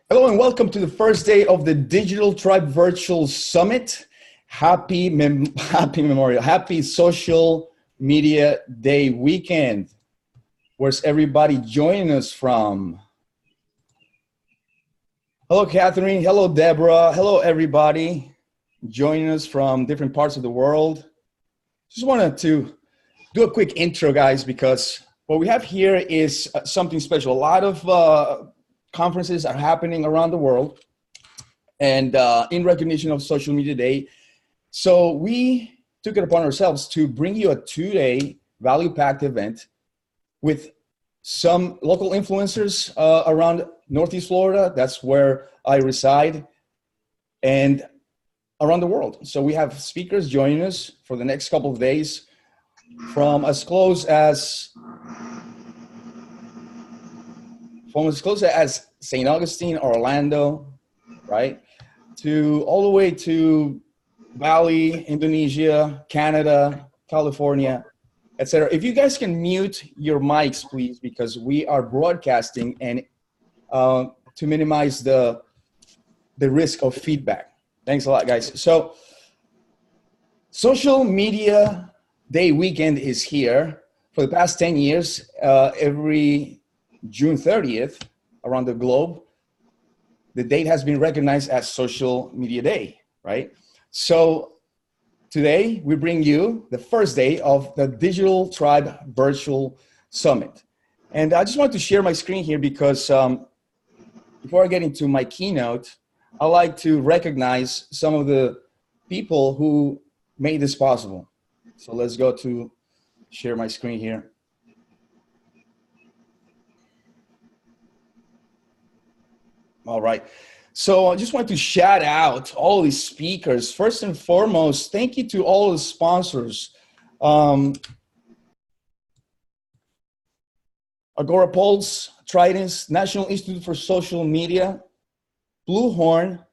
Hello and welcome to the first day of the Digital Tribe Virtual Summit. Happy Social Media Day weekend. Where's everybody joining us from? Hello, Catherine. Hello, Deborah. Hello, everybody joining us from different parts of the world. Just wanted to do a quick intro, guys, because what we have here is something special. A lot of conferences are happening around the world and in recognition of Social Media Day. So we took it upon ourselves to bring you a 2-day value-packed event with some local influencers around Northeast Florida. That's where I reside, and around the world. So we have speakers joining us for the next couple of days from as close as St. Augustine, Orlando, right? To all the way to Bali, Indonesia, Canada, California, etc. If you guys can mute your mics, please, because we are broadcasting and to minimize the risk of feedback. Thanks a lot, guys. So Social Media Day weekend is here. For the past 10 years, every June 30th around the globe, the date has been recognized as Social Media Day, right? So today we bring you the first day of the Digital Tribe Virtual Summit. And I just want to share my screen here because before I get into my keynote, I like to recognize some of the people who made this possible. So let's go to share my screen here. All right. So I just want to shout out all these speakers. First and foremost, thank you to all the sponsors. Agora Pulse, Trident, National Institute for Social Media, Blue Horn,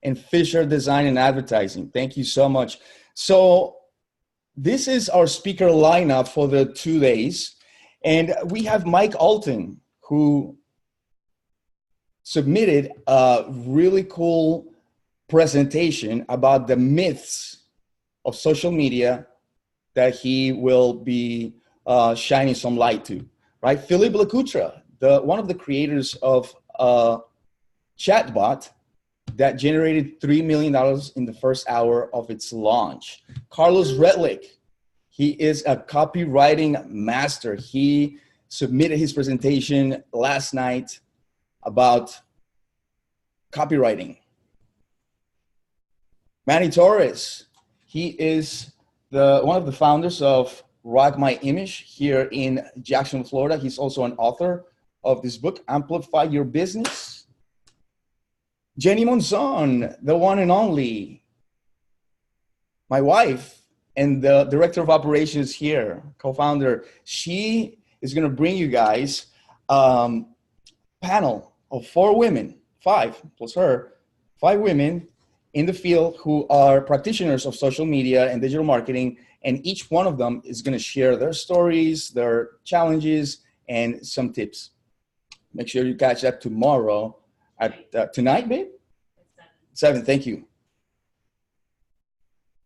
and Fisher Design and Advertising. Thank you so much. So this is our speaker lineup for the 2 days. And we have Mike Alton, who submitted a really cool presentation about the myths of social media that he will be shining some light to, right? Philippe Lecutra, one of the creators of a chatbot that generated $3 million in the first hour of its launch. Carlos Redlick, he is a copywriting master. He submitted his presentation last night about copywriting. Manny Torres, he is one of the founders of Rock My Image here in Jacksonville, Florida. He's also an author of this book, Amplify Your Business. Jenny Monzon, the one and only, my wife and the director of operations here, co-founder, she is going to bring you guys panel of 4 women, 5 plus her, 5 women in the field who are practitioners of social media and digital marketing, and each one of them is going to share their stories, their challenges, and some tips. Make sure you catch that tomorrow at tonight, babe? 7, thank you.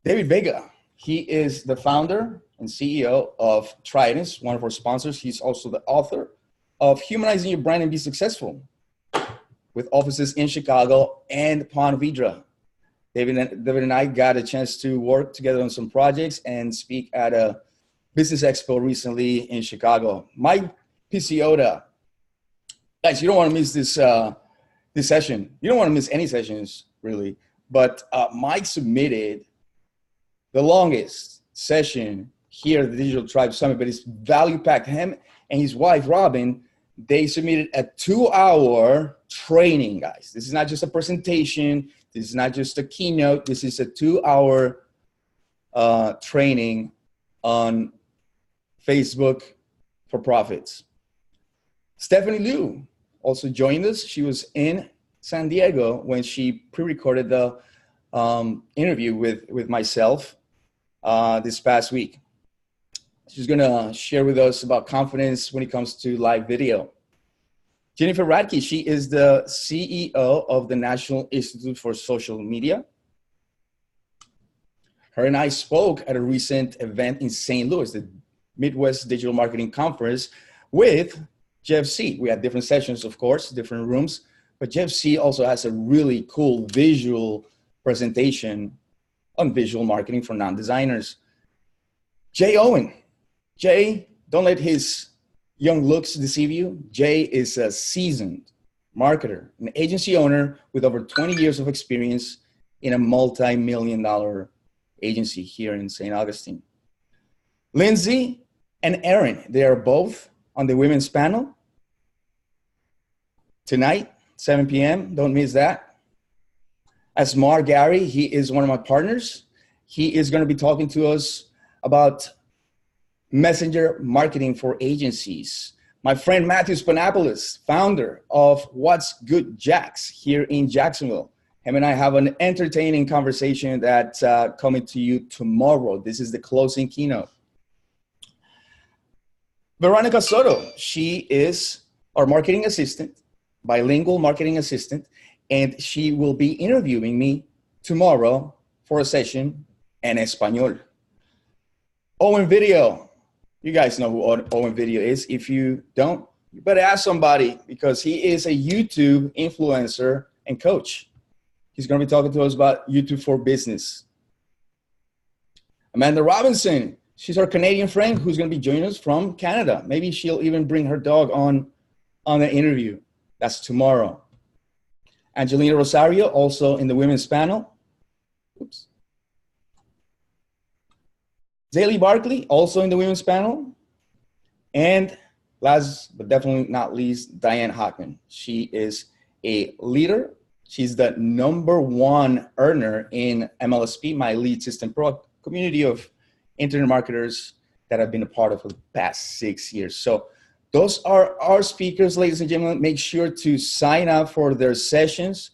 David Vega, he is the founder and CEO of Trident, one of our sponsors. He's also the author of Humanizing Your Brand and Be Successful, with offices in Chicago and Ponte Vedra. David and I got a chance to work together on some projects and speak at a business expo recently in Chicago. Mike Picciota. Guys, you don't want to miss this session. You don't want to miss any sessions, really. But Mike submitted the longest session here at the Digital Tribe Summit, but it's value-packed. Him and his wife, Robin, they submitted a 2-hour training, guys. This is not just a presentation. This is not just a keynote. This is a 2-hour training on Facebook for Profits. Stephanie Liu also joined us. She was in San Diego when she pre-recorded the interview with myself this past week. She's going to share with us about confidence when it comes to live video. Jennifer Radke, she is the CEO of the National Institute for Social Media. Her and I spoke at a recent event in St. Louis, the Midwest Digital Marketing Conference, with Jeff Sieh. We had different sessions, of course, different rooms, but Jeff Sieh also has a really cool visual presentation on visual marketing for non-designers. Jay Owen. Jay, don't let his young looks deceive you. Jay is a seasoned marketer, an agency owner with over 20 years of experience in a multi-million-dollar agency here in St. Augustine. Lindsay and Erin, they are both on the women's panel tonight, 7 p.m. Don't miss that. Asmar Gary, he is one of my partners. He is going to be talking to us about messenger marketing for agencies. My friend Matthew Spanopoulos, founder of What's Good Jax here in Jacksonville. Him and I have an entertaining conversation that's coming to you tomorrow. This is the closing keynote. Veronica Soto, she is our marketing assistant, bilingual marketing assistant, and she will be interviewing me tomorrow for a session en español. Owen Video, you guys know who Owen Video is. If you don't, you better ask somebody because he is a YouTube influencer and coach. He's going to be talking to us about YouTube for Business. Amanda Robinson, she's our Canadian friend who's going to be joining us from Canada. Maybe she'll even bring her dog on the interview. That's tomorrow. Angelina Rosario, also in the women's panel. Oops. Zaylee Barkley, also in the women's panel. And last but definitely not least, Diane Hockman. She is a leader. She's the #1 earner in MLSP, my Lead System Pro, community of internet marketers that I've been a part of for the past 6 years. So those are our speakers, ladies and gentlemen. Make sure to sign up for their sessions.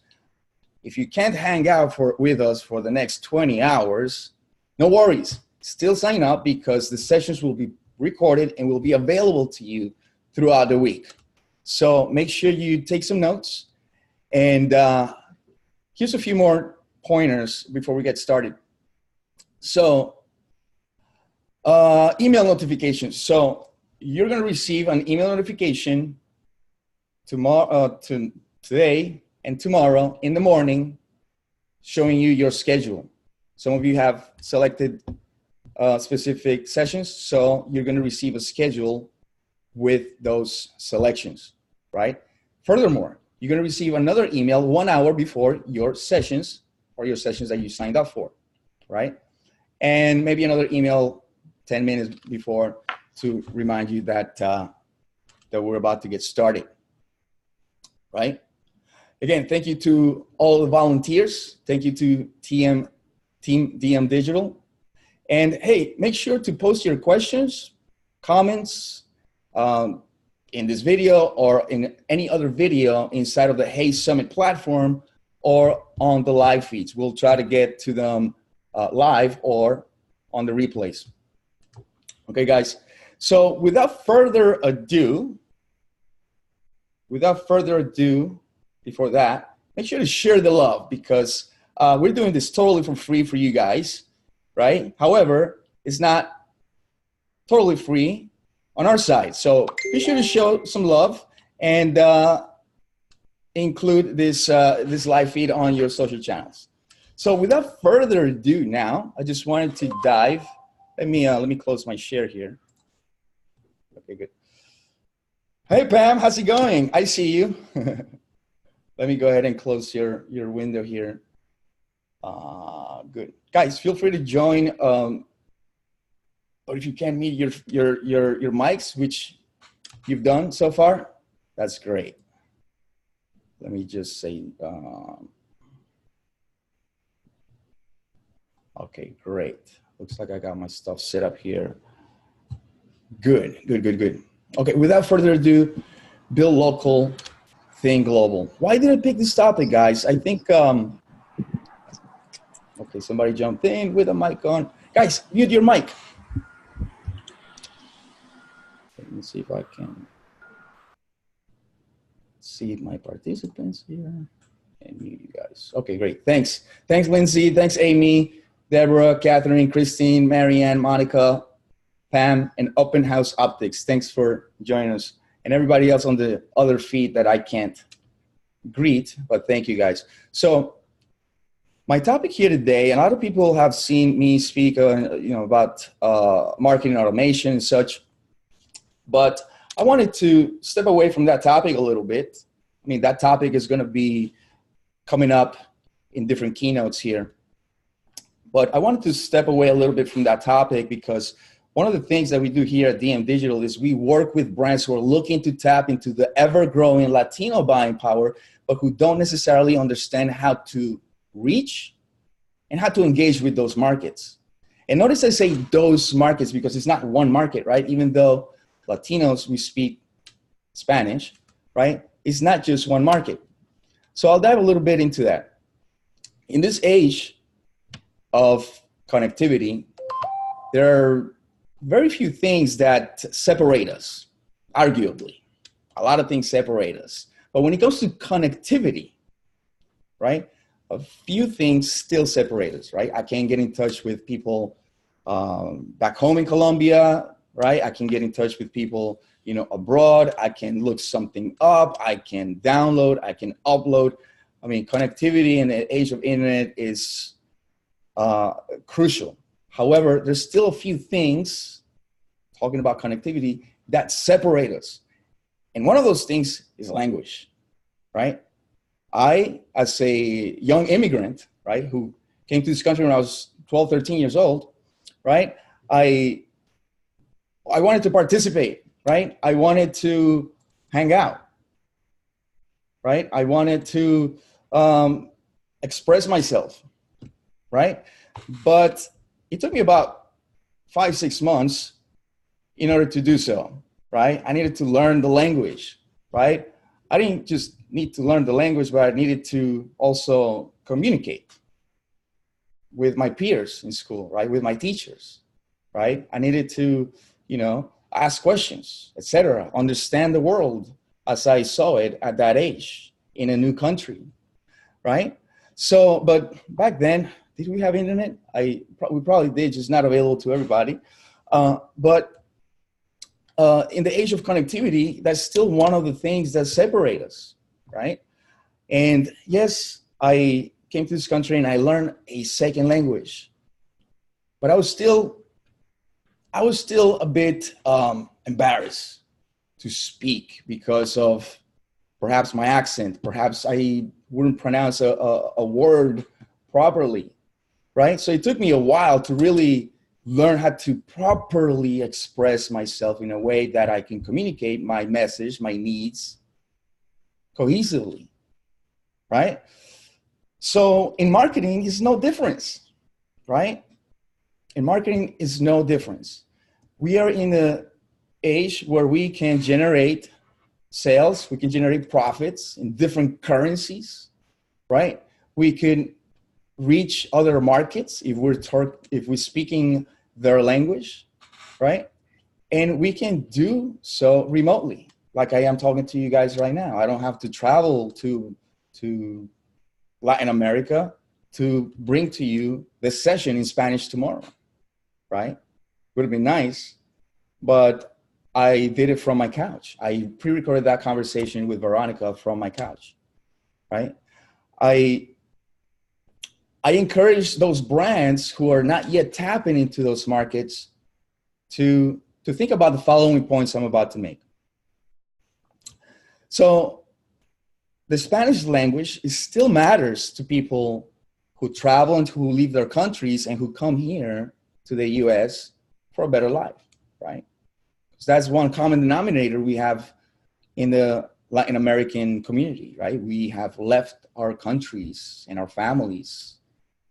If you can't hang out with us for the next 20 hours, no worries. Still sign up because the sessions will be recorded and will be available to you throughout the week. So make sure you take some notes. And here's a few more pointers before we get started. So email notifications. So you're going to receive an email notification today and tomorrow in the morning showing you your schedule. Some of you have selected specific sessions, so you're going to receive a schedule with those selections, right? Furthermore, you're going to receive another email 1 hour before your sessions or your sessions that you signed up for, right? And maybe another email 10 minutes before to remind you that, that we're about to get started, right? Again, thank you to all the volunteers. Thank you to Team DM Digital. And hey, make sure to post your questions, comments, in this video or in any other video inside of the Hey Summit platform or on the live feeds. We'll try to get to them live or on the replays. Okay, guys. So without further ado, before that, make sure to share the love because we're doing this totally for free for you guys, right? However, it's not totally free on our side. So be sure to show some love and include this live feed on your social channels. So without further ado now, I just wanted to dive. Let me close my share here. Okay, good. Hey, Pam, how's it going? I see you. Let me go ahead and close your window here. Good. Guys, feel free to join. Or if you can't mute your mics, which you've done so far, that's great. Let me just say, okay, great. Looks like I got my stuff set up here. Good. Okay, without further ado, build local, think global. Why did I pick this topic, guys? I think, okay, somebody jumped in with a mic on. Guys, mute your mic. Let me see if I can. see my participants here and mute you guys. Okay, great. Thanks. Thanks, Lindsay. Thanks, Amy, Deborah, Catherine, Christine, Marianne, Monica, Pam, and Open House Optics. Thanks for joining us. And everybody else on the other feed that I can't greet, but thank you guys. So my topic here today, and a lot of people have seen me speak about marketing automation and such, but I wanted to step away from that topic a little bit. I mean, that topic is going to be coming up in different keynotes here. But I wanted to step away a little bit from that topic because one of the things that we do here at DM Digital is we work with brands who are looking to tap into the ever-growing Latino buying power, but who don't necessarily understand how to reach and how to engage with those markets. And notice I say those markets because it's not one market, right? Even though Latinos, we speak Spanish, right? It's not just one market. So I'll dive a little bit into that. In this age of connectivity, there are very few things that separate us, arguably. A lot of things separate us. But when it comes to connectivity, right, a few things still separate us, right? I can get in touch with people back home in Colombia, right? I can get in touch with people, abroad. I can look something up. I can download. I can upload. I mean, connectivity in the age of internet is crucial. However, there's still a few things, talking about connectivity, that separate us. And one of those things is language, right? I, as a young immigrant, right, who came to this country when I was 12, 13 years old, right, I wanted to participate, right? I wanted to hang out, right? I wanted to express myself, right? But it took me about 5-6 months in order to do so, right? I needed to learn the language, right? I didn't just need to learn the language, but I needed to also communicate with my peers in school, right? With my teachers, right? I needed to, ask questions, etc., understand the world as I saw it at that age in a new country, right? So, but back then, did we have internet? We probably did, just not available to everybody. But in the age of connectivity, that's still one of the things that separate us, right? And yes, I came to this country and I learned a second language, but I was still a bit embarrassed to speak because of perhaps my accent. Perhaps I wouldn't pronounce a word properly, right? So it took me a while to really learn how to properly express myself in a way that I can communicate my message, my needs cohesively, right? So in marketing, it's no difference, right? In marketing, is no difference. We are in an age where we can generate sales, we can generate profits in different currencies, right? We can reach other markets if we're speaking their language, right? And we can do so remotely, like I am talking to you guys right now. I don't have to travel to Latin America to bring to you the session in Spanish tomorrow, right? Would have been nice, but I did it from my couch. I pre-recorded that conversation with Veronica from my couch, right? I encourage those brands who are not yet tapping into those markets to think about the following points I'm about to make. So the Spanish language still matters to people who travel and who leave their countries and who come here to the US for a better life, right? Because that's one common denominator we have in the Latin American community, right? We have left our countries and our families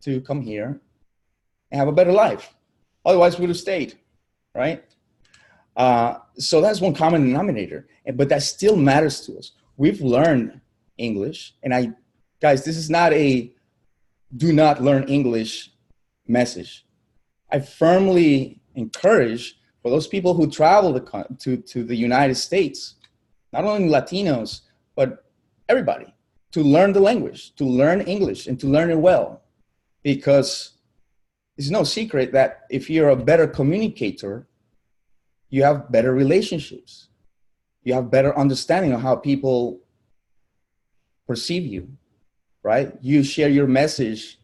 to come here and have a better life. Otherwise, we would have stayed, right? So that's one common denominator, but that still matters to us. We've learned English, and guys, this is not a do not learn English message. I firmly encourage for those people who travel to the United States, not only Latinos, but everybody to learn the language, to learn English, and to learn it well. Because it's no secret that if you're a better communicator, you have better relationships. You have better understanding of how people perceive you, right? You share your message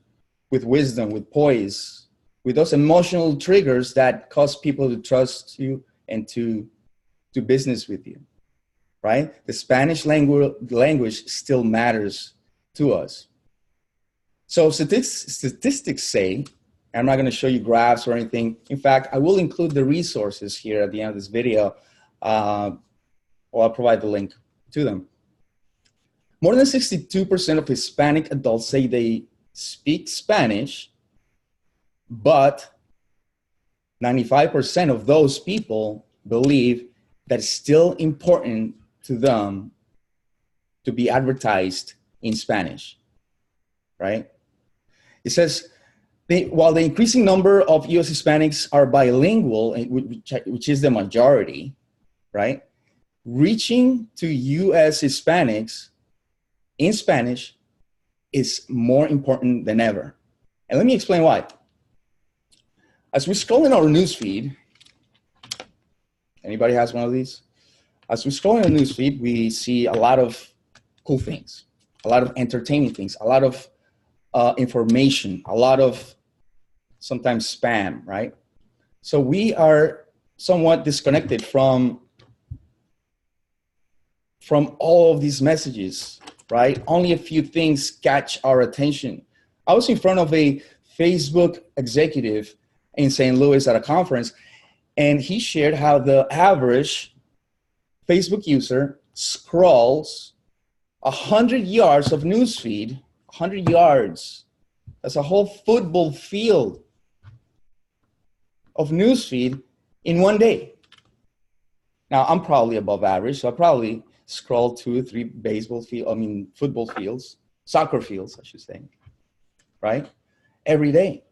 with wisdom, with poise, with those emotional triggers that cause people to trust you and to do business with you, right? The Spanish language still matters to us. So statistics say, I'm not going to show you graphs or anything. In fact, I will include the resources here at the end of this video, or I'll provide the link to them. More than 62% of Hispanic adults say they speak Spanish, but 95% of those people believe that it's still important to them to be advertised in Spanish, right? It says, while the increasing number of US Hispanics are bilingual, which is the majority, right? Reaching to US Hispanics in Spanish is more important than ever. And let me explain why. As we scroll in our newsfeed, anybody has one of these? As we scroll in our newsfeed, we see a lot of cool things, a lot of entertaining things, a lot of information, a lot of sometimes spam, right? So we are somewhat disconnected from all of these messages, right? Only a few things catch our attention. I was in front of a Facebook executive in St. Louis at a conference, and he shared how the average Facebook user scrolls 100 yards of newsfeed, 100 yards. That's a whole football field of newsfeed in one day. Now, I'm probably above average, so I probably scroll 2 or 3 football fields, soccer fields, I should say, right? Every day,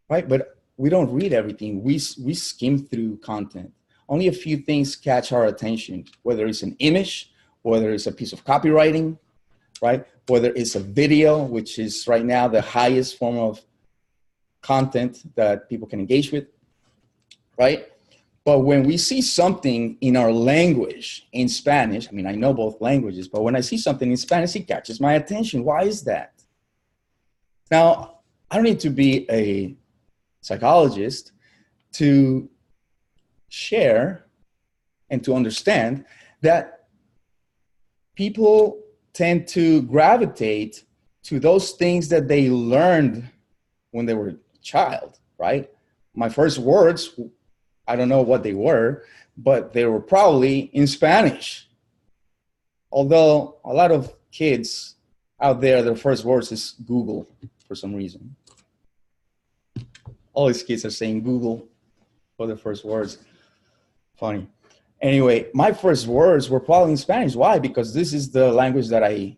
right? But we don't read everything. We skim through content. Only a few things catch our attention, whether it's an image, whether it's a piece of copywriting, right? Whether it's a video, which is right now the highest form of content that people can engage with, right? But when we see something in our language, in Spanish, I mean, I know both languages, but when I see something in Spanish, it catches my attention. Why is that? Now, I don't need to be a psychologist to share and to understand that people tend to gravitate to those things that they learned when they were a child, right? My first words, I don't know what they were, but they were probably in Spanish. Although a lot of kids out there, their first words is Google for some reason. All these kids are saying Google for their first words. Funny. Anyway, my first words were probably in Spanish. Why? Because this is the language that I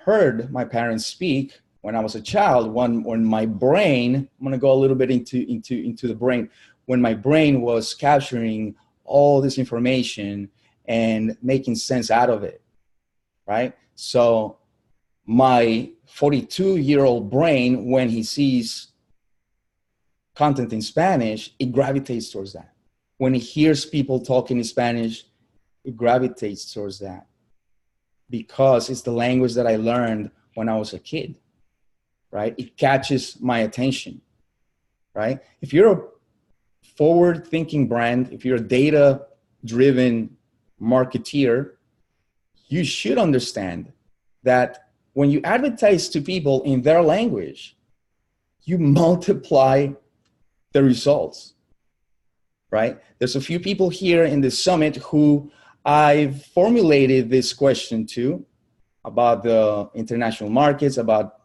heard my parents speak when I was a child. When my brain, I'm going to go a little bit into the brain. When my brain was capturing all this information and making sense out of it, right? So my 42-year-old brain, when he sees content in Spanish, it gravitates towards that. When he hears people talking in Spanish, it gravitates towards that because it's the language that I learned when I was a kid, right? It catches my attention, right? If you're a forward-thinking brand, if you're a data-driven marketeer, you should understand that when you advertise to people in their language, you multiply the results, right? There's a few people here in this summit who I've formulated this question to about the international markets, about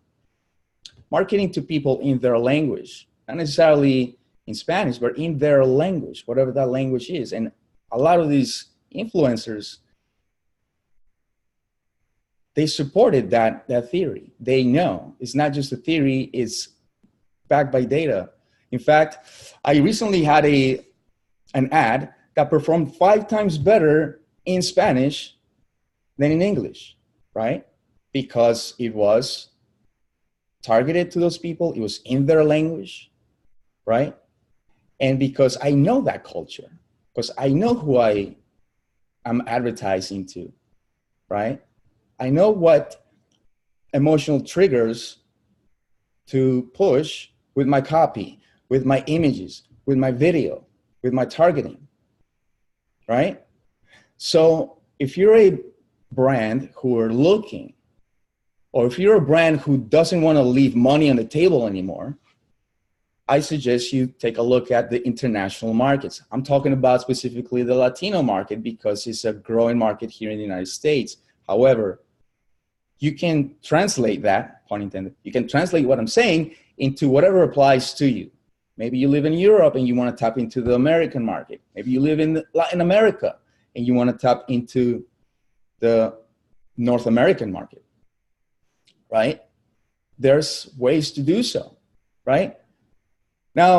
marketing to people in their language, not necessarily in Spanish, but in their language, whatever that language is. And a lot of these influencers, they supported that theory. They know it's not just a theory, it's backed by data. In fact, I recently had an ad that performed 5 times better in Spanish than in English. right? Because it was targeted to those people, it was in their language, right? And because I know that culture, because I know who I am advertising to, right? I know what emotional triggers to push with my copy, with my images, with my video, with my targeting, right? So if you're a brand who are looking, or if you're a brand who doesn't want to leave money on the table anymore, I suggest you take a look at the international markets. I'm talking about specifically the Latino market because it's a growing market here in the United States. However, you can translate that, pun intended, you can translate what I'm saying into whatever applies to you. Maybe you live in Europe and you want to tap into the American market. Maybe you live in Latin America and you want to tap into the North American market, right? There's ways to do so, right? Now,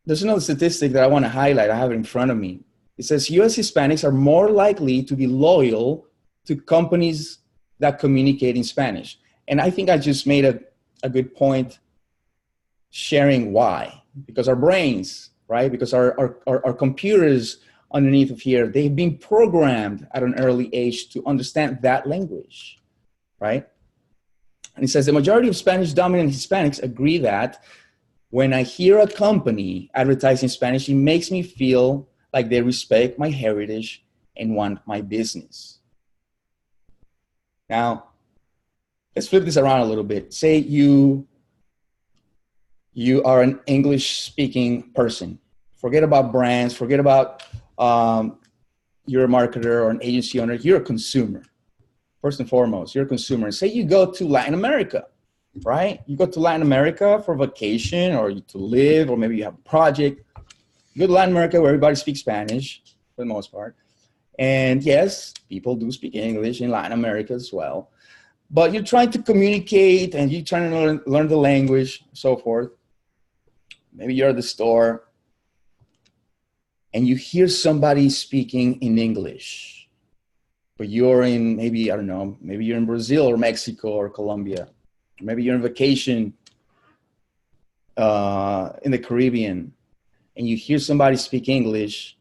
there's another statistic that I want to highlight. I have it in front of me. It says US Hispanics are more likely to be loyal to companies that communicate in Spanish. And I think I just made a good point sharing why. Because our brains, right? Because our computers underneath of here, they've been programmed at an early age to understand that language, right? And it says the majority of Spanish dominant Hispanics agree that when I hear a company advertising Spanish, it makes me feel like they respect my heritage and want my business. Now, let's flip this around a little bit. Say you are an English-speaking person. Forget about brands. Forget about you're a marketer or an agency owner. You're a consumer. First and foremost, you're a consumer. Say you go to Latin America, right? You go to Latin America for vacation or to live, or maybe you have a project. You go to Latin America where everybody speaks Spanish for the most part. And yes, people do speak English in Latin America as well. But you're trying to communicate and you're trying to learn the language, so forth. Maybe you're at the store and you hear somebody speaking in English, but you're in maybe, I don't know, maybe you're in Brazil or Mexico or Colombia. Maybe you're on vacation in the Caribbean and you hear somebody speak English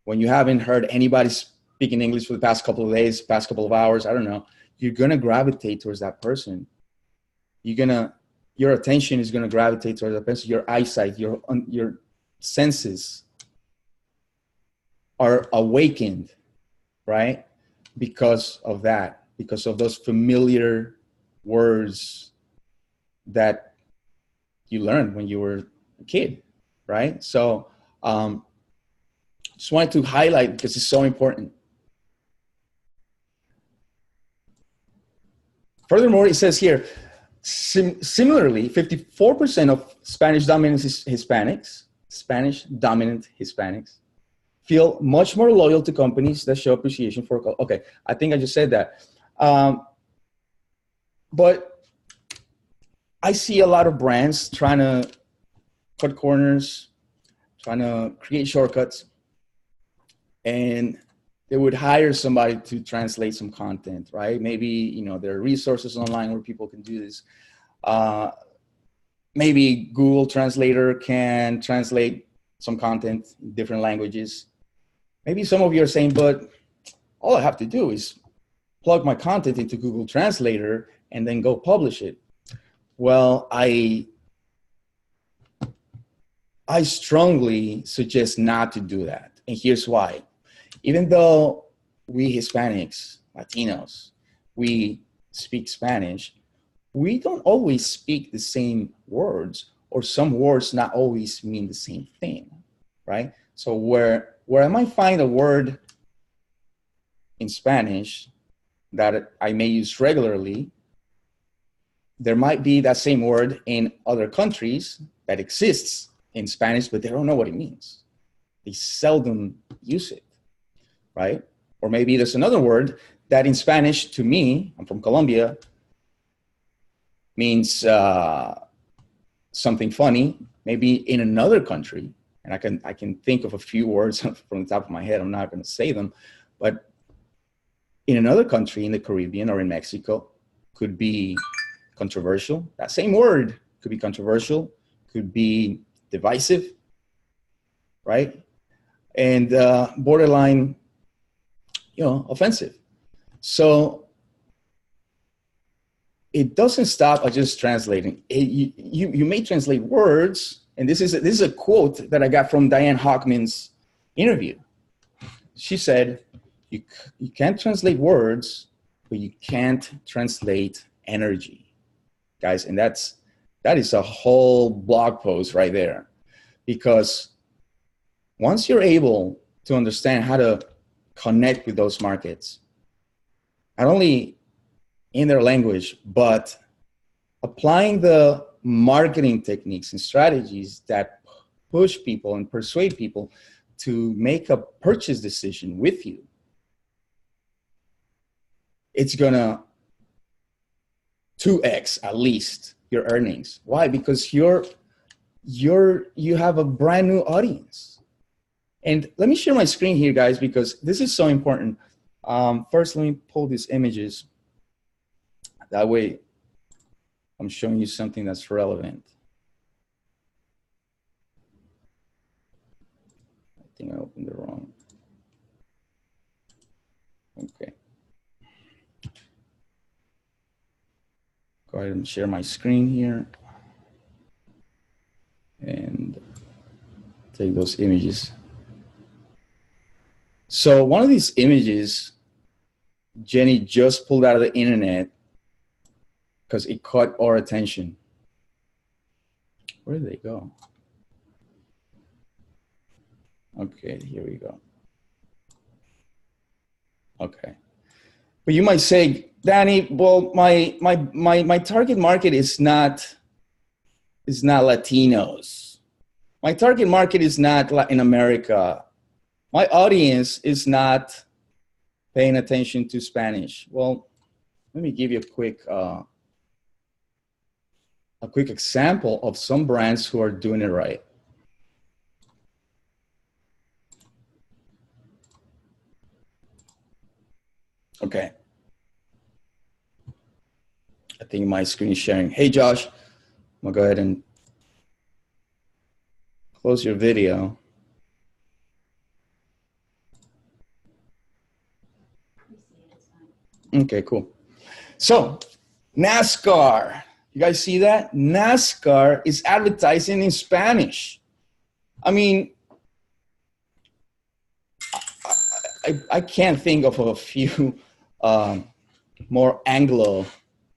when you haven't heard anybody speaking English for the past couple of days, past couple of hours, I don't know, you're going to gravitate towards that person. Your attention is going to gravitate towards that person. Your eyesight, your senses are awakened, right? Because of that, because of those familiar words that you learned when you were a kid, right? So just wanted to highlight because it's so important. Furthermore, it says here, similarly, 54% of Spanish dominant Hispanics feel much more loyal to companies that show appreciation for, okay, I think I just said that. But I see a lot of brands trying to cut corners, trying to create shortcuts, and they would hire somebody to translate some content, right? Maybe, there are resources online where people can do this. Maybe Google Translator can translate some content in different languages. Maybe some of you are saying, but all I have to do is plug my content into Google Translator and then go publish it. Well, I strongly suggest not to do that. And here's why. Even though we Hispanics, Latinos, we speak Spanish, we don't always speak the same words, or some words not always mean the same thing, right? So where I might find a word in Spanish that I may use regularly, there might be that same word in other countries that exists in Spanish, but they don't know what it means. They seldom use it, right? Or maybe there's another word that in Spanish, to me, I'm from Colombia, means something funny. Maybe in another country, and I can think of a few words from the top of my head, I'm not going to say them, but in another country in the Caribbean or in Mexico could be controversial. That same word could be controversial, could be divisive, right? And borderline, offensive. So it doesn't stop at just translating. You may translate words, and this is a quote that I got from Diane Hockman's interview. She said, you can't translate words, but you can't translate energy, guys. And that is a whole blog post right there, because once you're able to understand how to connect with those markets, not only in their language, but applying the marketing techniques and strategies that push people and persuade people to make a purchase decision with you, it's gonna 2x at least your earnings. Why? Because you have a brand new audience. And let me share my screen here, guys, because this is so important. First, let me pull these images. That way, I'm showing you something that's relevant. I think I opened it wrong. Okay. Go ahead and share my screen here and take those images. So one of these images, Jenny just pulled out of the internet because it caught our attention. Where did they go? Okay, here we go. Okay. But you might say, Danny, well, my target market is not Latinos. My target market is not Latin America. My audience is not paying attention to Spanish. Well, let me give you a quick example of some brands who are doing it right. Okay. I think my screen is sharing. Hey, Josh, I'm gonna go ahead and close your video. Okay, cool. So NASCAR, you guys see that? NASCAR is advertising in Spanish. I mean, I can't think of a few more Anglo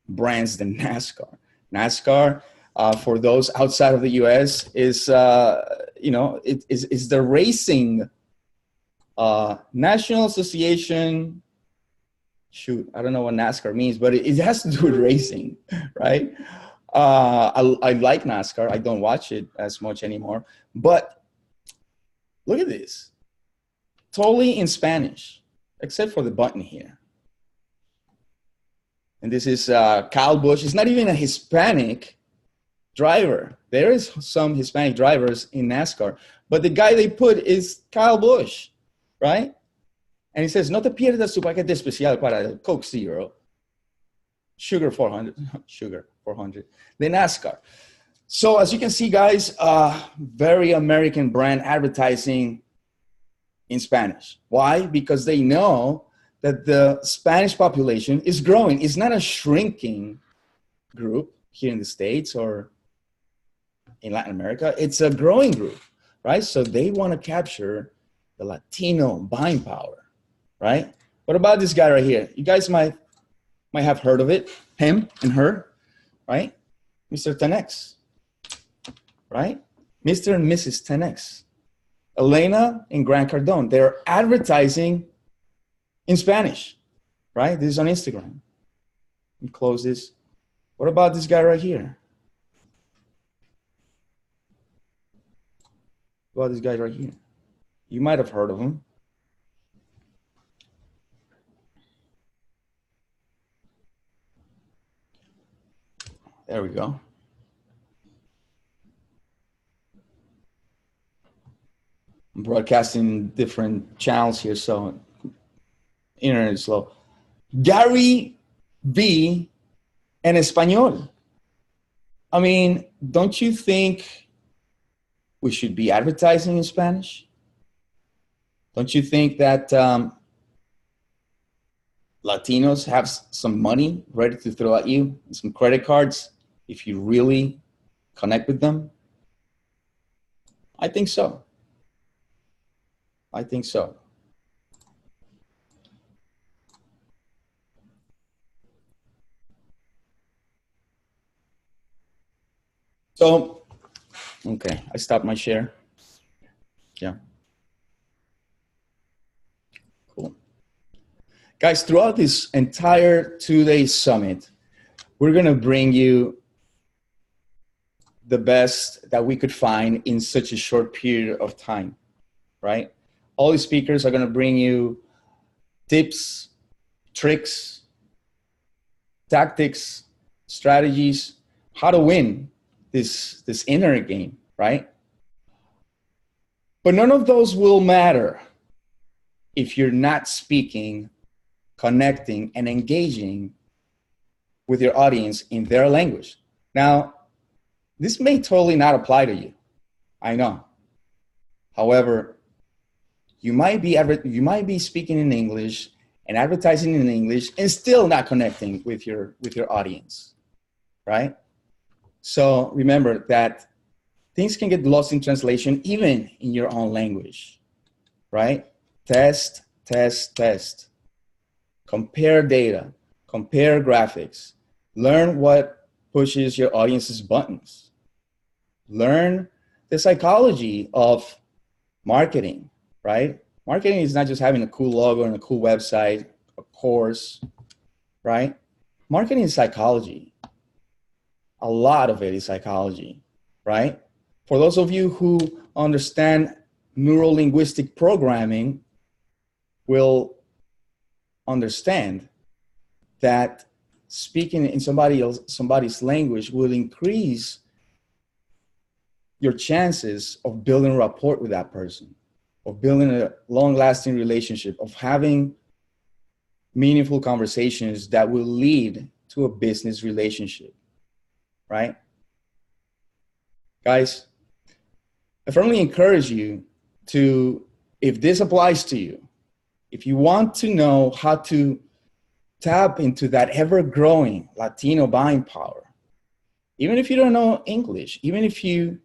brands than NASCAR. NASCAR, for those outside of the U.S., is the racing National Association. Shoot, I don't know what NASCAR means, but it has to do with racing, right? I like NASCAR. I don't watch it as much anymore, but look at this. Totally in Spanish, except for the button here. And this is Kyle Busch. It's not even a Hispanic driver. There is some Hispanic drivers in NASCAR, but the guy they put is Kyle Busch, right? And he says, no te pierdas su paquete especial para el Coke Zero. Sugar 400, Sugar 400, the NASCAR. So as you can see, guys, very American brand advertising in Spanish. Why? Because they know that the Spanish population is growing. It's not a shrinking group here in the States or in Latin America. It's a growing group, right? So they want to capture the Latino buying power, right? What about this guy right here? You guys might have heard of it, him and her, right? Mr. 10X, right? Mr. and Mrs. 10X. Elena and Grant Cardone, they're advertising in Spanish, right? This is on Instagram. Let me close this. What about this guy right here? What about this guy right here? You might have heard of him. There we go. I'm broadcasting different channels here, so internet is slow. Gary V en español. I mean, don't you think we should be advertising in Spanish? Don't you think that Latinos have some money ready to throw at you, some credit cards, if you really connect with them? I think so. I think so. So, okay, I stopped my share. Yeah. Cool. Guys, throughout this entire 2-day summit, we're going to bring you the best that we could find in such a short period of time, right? All the speakers are going to bring you tips, tricks, tactics, strategies, how to win this internet game, right? But none of those will matter if you're not speaking, connecting, and engaging with your audience in their language. Now, this may totally not apply to you. I know. However, you might be speaking in English and advertising in English and still not connecting with your audience, right? So remember that things can get lost in translation even in your own language, right? Test, test, test. Compare data, compare graphics, learn what pushes your audience's buttons. Learn the psychology of marketing, right? Marketing is not just having a cool logo and a cool website, a course, right? Marketing is psychology. A lot of it is psychology, right? For those of you who understand neuro-linguistic programming will understand that speaking in somebody's language will increase your chances of building rapport with that person, of building a long-lasting relationship, of having meaningful conversations that will lead to a business relationship, right? Guys, I firmly encourage you to, if this applies to you, if you want to know how to tap into that ever-growing Latino buying power, even if you don't know English, even if you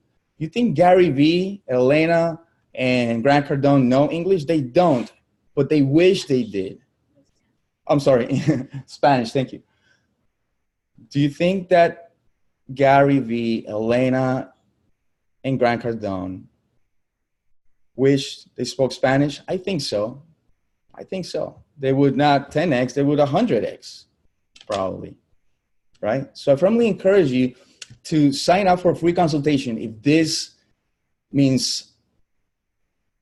think Gary Vee, Elena, and Grant Cardone know English, they don't, but they wish they did. I'm sorry, Spanish, thank you. Do you think that Gary Vee, Elena, and Grant Cardone wish they spoke Spanish? I think so. I think so. They would not 10x, they would 100x, probably, right? So I firmly encourage you to sign up for a free consultation if this means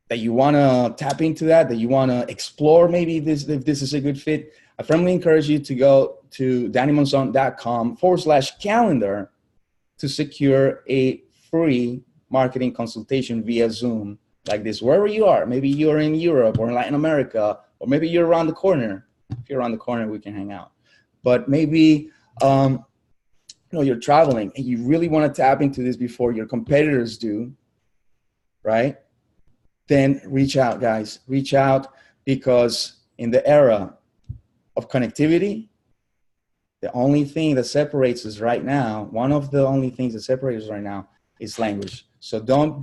that you want to tap into that you want to explore maybe if this is a good fit. I firmly encourage you to go to dannymonzon.com/calendar to secure a free marketing consultation via Zoom like this, wherever you are. Maybe you're in Europe or in Latin America, or maybe you're around the corner. If you're around the corner, we can hang out. But maybe you're traveling and you really want to tap into this before your competitors do, right? Then reach out, guys. Reach out, because in the era of connectivity, the only thing that separates us right now, one of the only things that separates us right now is language. So don't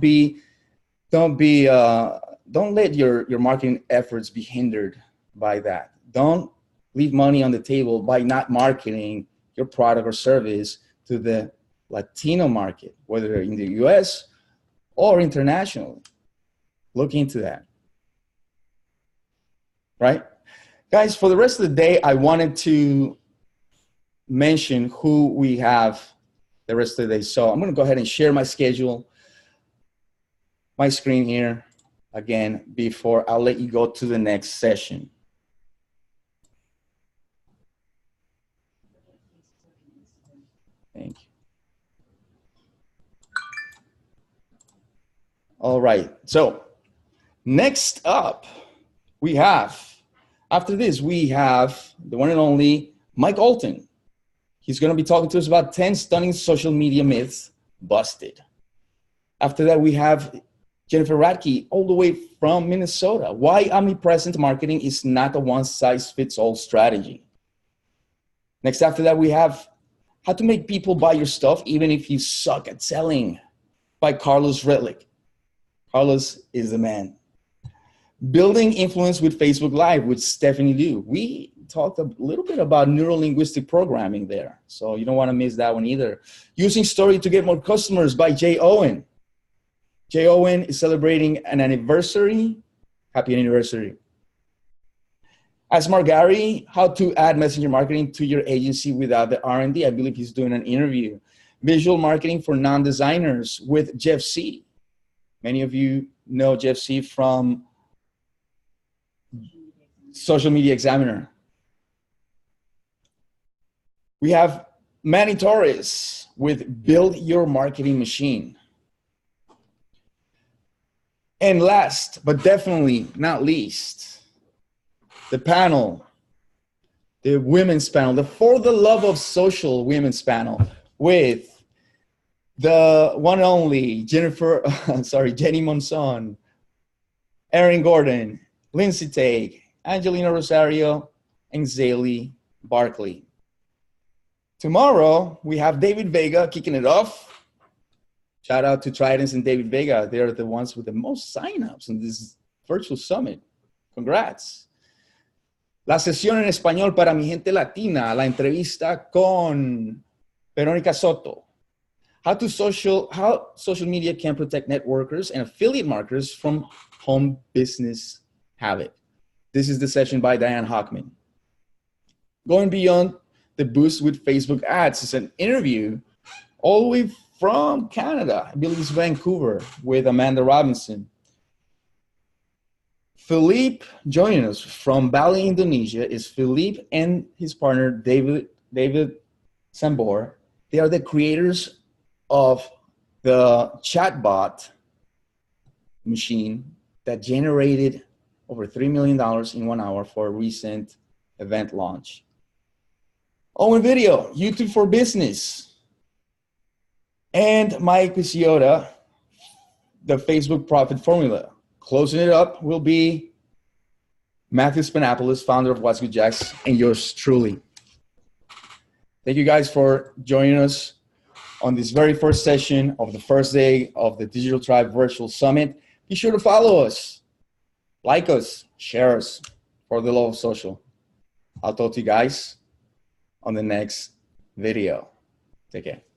let your marketing efforts be hindered by that. Don't leave money on the table by not marketing your product or service to the Latino market, whether in the US or internationally. Look into that, right? Guys, for the rest of the day, I wanted to mention who we have the rest of the day. So I'm going to go ahead and share my schedule, my screen here again, before I'll let you go to the next session. Thank you. All right. So next up, we have After this, we have the one and only Mike Alton. He's going to be talking to us about 10 stunning social media myths busted. After that, we have Jennifer Radke, all the way from Minnesota. Why omnipresent marketing is not a one-size-fits-all strategy. Next, after that, we have How to Make People Buy Your Stuff Even If You Suck at Selling by Carlos Redlich. Carlos is the man. Building Influence with Facebook Live with Stephanie Liu. We talked a little bit about neuro-linguistic programming there, so you don't want to miss that one either. Using Story to Get More Customers by Jay Owen. Jay Owen is celebrating an anniversary. Happy anniversary. Ask Mark Gary how to add messenger marketing to your agency without the R&D. I believe he's doing an interview. Visual marketing for non-designers with Jeff C. Many of you know Jeff C from Social Media Examiner. We have Manny Torres with Build Your Marketing Machine. And last, but definitely not least, the panel, the women's panel, the For the Love of Social women's panel with the one and only Jenny Monson, Erin Gordon, Lindsay Tague, Angelina Rosario, and Zaylee Barkley. Tomorrow, we have David Vega kicking it off. Shout out to Tridents and David Vega. They're the ones with the most signups in this virtual summit. Congrats. La sesión en español para mi gente latina, la entrevista con Verónica Soto. How social media can protect networkers and affiliate marketers from home business havoc. This is the session by Diane Hockman. Going beyond the boost with Facebook ads is an interview all the way from Canada. I believe it's Vancouver with Amanda Robinson. Philippe joining us from Bali, Indonesia is Philippe and his partner, David Sambor. They are the creators of the chatbot machine that generated over $3 million in 1 hour for a recent event launch. Owen Video, YouTube for Business. And Mike Picciota, the Facebook Profit Formula. Closing it up will be Matthew Spanopoulos, founder of What's Good Jacks, and yours truly. Thank you guys for joining us on this very first session of the first day of the Digital Tribe Virtual Summit. Be sure to follow us, like us, share us for the love of social. I'll talk to you guys on the next video. Take care.